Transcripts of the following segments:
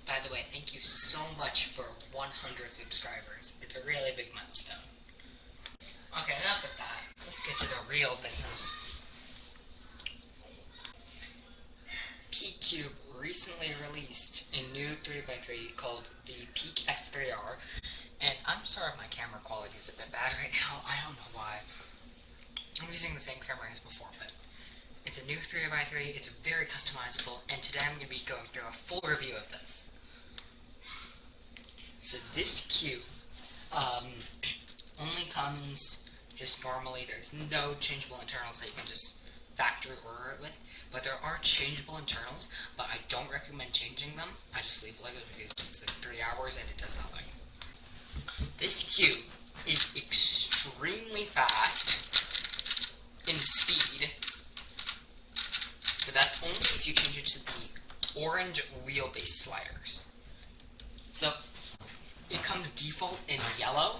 By the way, thank you so much for 100 subscribers. It's a really big milestone. Okay, enough with that. Let's get to the real business. P-Cube recently released a new 3x3 called the Peak S3R, and I'm sorry if my camera quality is a bit bad right now. I don't know why. I'm using the same camera as before, but it's a new 3x3, it's very customizable, and today I'm going to be going through a full review of this. So this cube only comes just normally. There's no changeable internals that you can just factory order it with, but there are changeable internals, but I don't recommend changing them. I just leave it like it takes like 3 hours and it does nothing. This cube is extremely fast in speed, but that's only if you change it to the orange wheelbase sliders. So it comes default in yellow,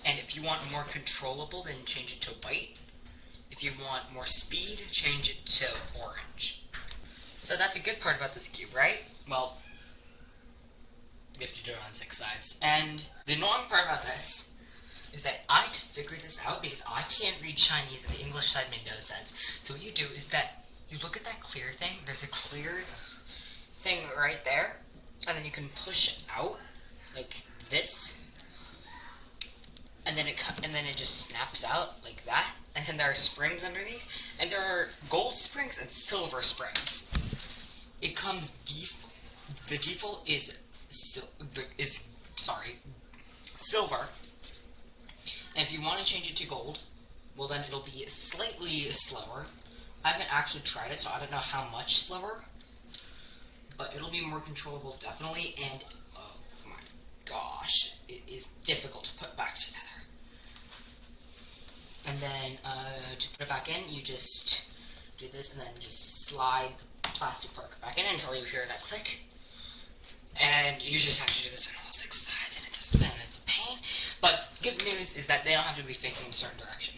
and if you want more controllable, then change it to white. If you want more speed, change it to orange. So that's a good part about this cube, right? Well, you have to do it on 6 sides. And the annoying part about this is that I had to figure this out because I can't read Chinese and the English side made no sense. So what you do is that you look at that clear thing. There's a clear thing right there, and then you can push it out like this, and then it just snaps out like that. And then there are springs underneath, and there are gold springs and silver springs. It comes the default is silver, and if you want to change it to gold, well then it'll be slightly slower. I haven't actually tried it, so I don't know how much slower, but it'll be more controllable definitely. And oh my gosh, it is difficult to put back together. And then to put it back in, you just do this and then just slide the plastic part back in until you hear that click. And you just have to do this on all 6 sides, and it's a pain. But good news is that they don't have to be facing in a certain direction.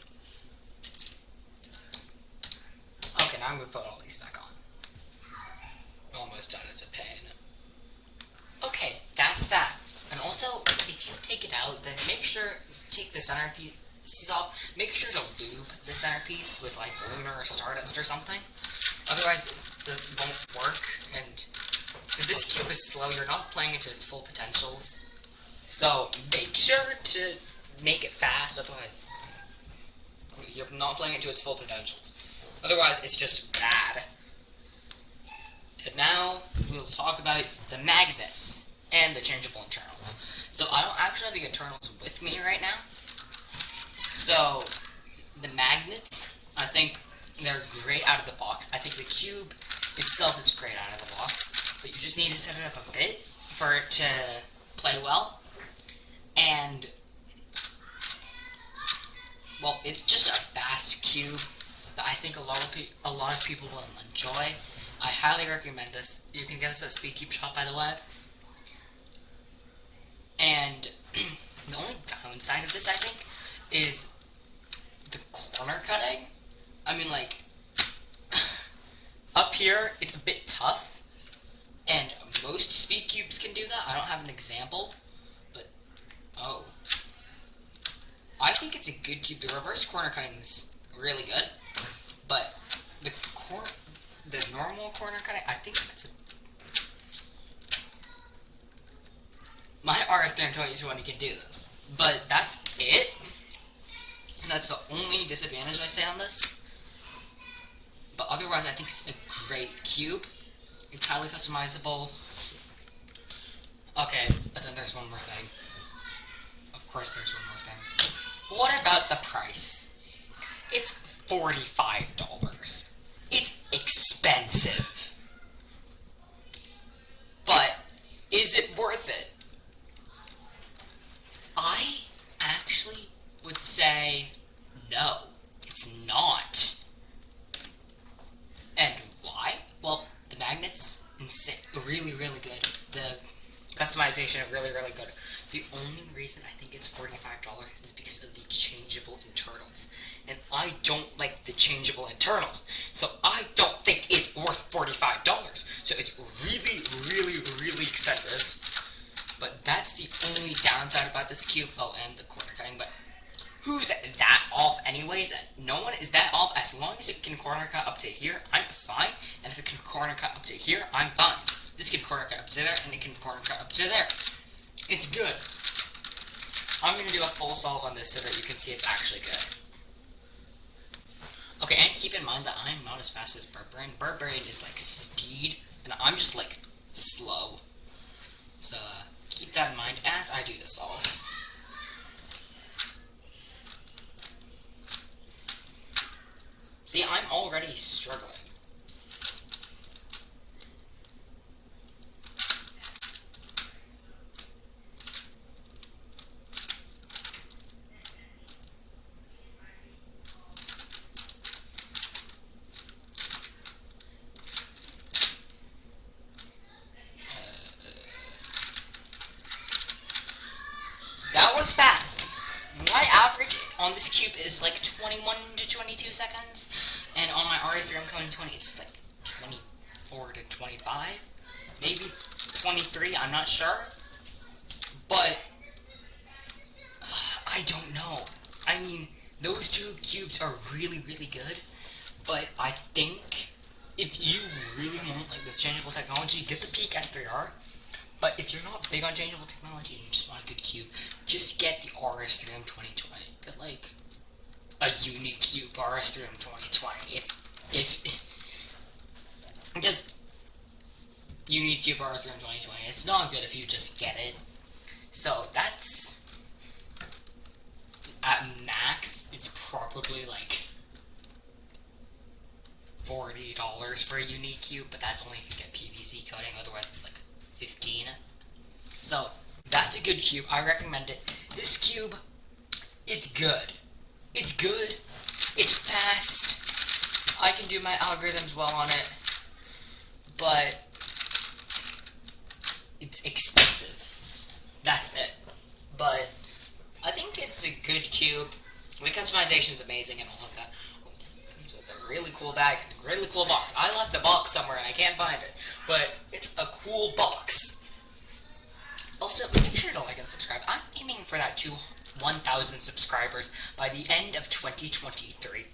Okay, now I'm going to put all these back on. Almost done, it's a pain. Okay, that's that. And also, if you take it out, then take the centerpiece off. Make sure to lube the centerpiece with like lunar or stardust or something. Otherwise, it won't work. And if this cube is slow, you're not playing it to its full potentials. So make sure to make it fast. Otherwise, you're not playing it to its full potentials. Otherwise, it's just bad. And now we'll talk about the magnets and the changeable internals. So I don't actually have the internals with me right now. So, the magnets, I think they're great out of the box. I think the cube itself is great out of the box, but you just need to set it up a bit for it to play well. And, well, it's just a fast cube that I think a lot of people will enjoy. I highly recommend this. You can get this at Speed Cube Shop, by the way. And the only downside of this, I think, is the corner cutting. I mean, like, up here, it's a bit tough, and most speed cubes can do that. I don't have an example, but, oh. I think it's a good cube. The reverse corner cutting is really good, but the normal corner cutting, I think that's my RS320 can do this, but that's it. That's the only disadvantage I say on this. But otherwise, I think it's a great cube. It's highly customizable. Okay, but then there's one more thing. Of course there's one more thing. What about the price? It's $45. It's expensive. But is it worth it? I actually would say no, it's not. And why? Well, the magnets, really, really good. The customization, really, really good. The only reason I think it's $45 is because of the changeable internals. And I don't like the changeable internals. So I don't think it's worth $45. So it's really, really, really stupidly expensive. But that's the only downside about this cube. Oh, and the corner cutting, but who's that off anyways? No one is that off. As long as it can corner cut up to here, I'm fine. And if it can corner cut up to here, I'm fine. This can corner cut up to there, and it can corner cut up to there. It's good. I'm going to do a full solve on this so that you can see it's actually good. Okay, and keep in mind that I'm not as fast as Barbarian. Barbarian is like speed, and I'm just like slow. So keep that in mind as I do the solve. See, I'm already struggling. That was fast. My average on this cube is like 21 to 22 seconds, and on my RS3 I'm 2020, it's like 24 to 25, maybe 23, I'm not sure, but I don't know. I mean, those two cubes are really, really good, but I think if you really want like this changeable technology, get the Peak S3R. But if you're not big on changeable technology and you just want a good cube, just get the RS3M 2020. Get like a unique cube RS3M 2020. If just unique cube RS3M 2020. It's not good if you just get it. So that's at max. It's probably like $40 for a unique cube, but that's only if you get PVC coating. Otherwise, it's like 15. So that's a good cube. I recommend it. This cube, it's good. It's good. It's fast. I can do my algorithms well on it, but it's expensive. That's it. But I think it's a good cube. The customization's amazing and all of that. It's a really cool bag, really cool box. I left the box somewhere and I can't find it, but it's a cool box. Also, make sure to like and subscribe. I'm aiming for that 1,000 subscribers by the end of 2023.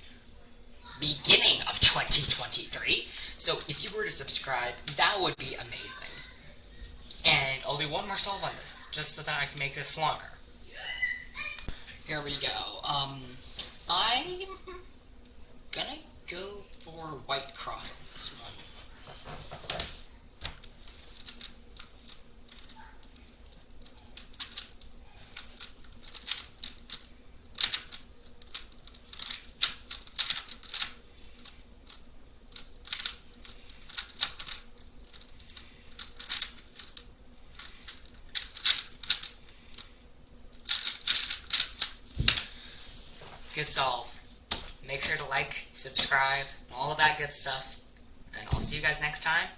Beginning of 2023. So if you were to subscribe, that would be amazing. And I'll do one more solve on this, just so that I can make this longer. Here we go. I'm gonna go for white cross on this one. Good solve. Make sure to like, subscribe, all of that good stuff. And I'll see you guys next time.